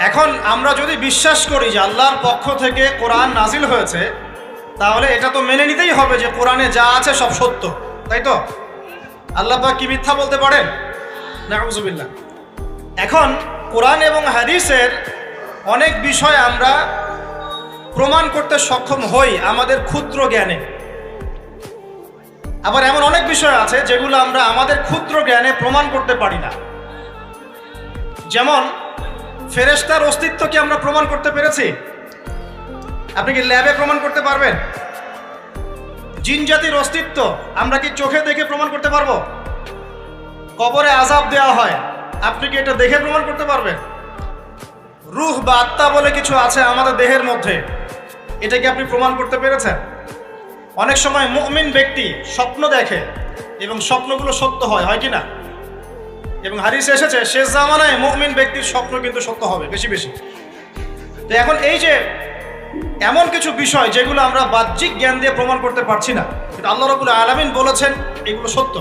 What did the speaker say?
এখন আমরা যদি বিশ্বাস করি যে আল্লাহর পক্ষ থেকে কোরআন নাজিল হয়েছে, তাহলে এটা তো মেনে নিতেই হবে যে কোরআনে যা আছে সব সত্য, তাই তো? আল্লাহ পাক কি মিথ্যা বলতে পারেন? নাউযুবিল্লাহ। এখন কোরআন এবং হাদিসের অনেক বিষয় আমরা প্রমাণ করতে সক্ষম হই আমাদের ক্ষুদ্র জ্ঞানে, আবার এমন অনেক বিষয় আছে যেগুলো আমরা আমাদের ক্ষুদ্র জ্ঞানে প্রমাণ করতে পারি না। যেমন ফেরেশতার অস্তিত্ব কি আমরা প্রমাণ করতে পেরেছি? আপনি কি ল্যাবে প্রমাণ করতে পারবেন? জিন জাতির অস্তিত্ব আমরা কি চোখে দেখে প্রমাণ করতে পারবো? কবরে আযাব দেওয়া হয়, আপনি কি এটা দেখে প্রমাণ করতে পারবেন? রূহ বা আত্মা বলে কিছু আছে আমাদের দেহের মধ্যে, এটা কি আপনি প্রমাণ করতে পেরেছেন? অনেক সময় মুমিন ব্যক্তি স্বপ্ন দেখে এবং স্বপ্নগুলো সত্য হয়, হয় কি না? এবং হাদিসে এসেছে শেষ জামানায় মুমিন ব্যক্তির স্বপ্ন কিন্তু সত্য হবে বেশি বেশি। তো এখন এই যে এমন কিছু বিষয় যেগুলো আমরা বাহ্যিক জ্ঞান দিয়ে প্রমাণ করতে পারছি না, কিন্তু আল্লাহ রাব্বুল আলামিন বলেছেন এগুলো সত্য।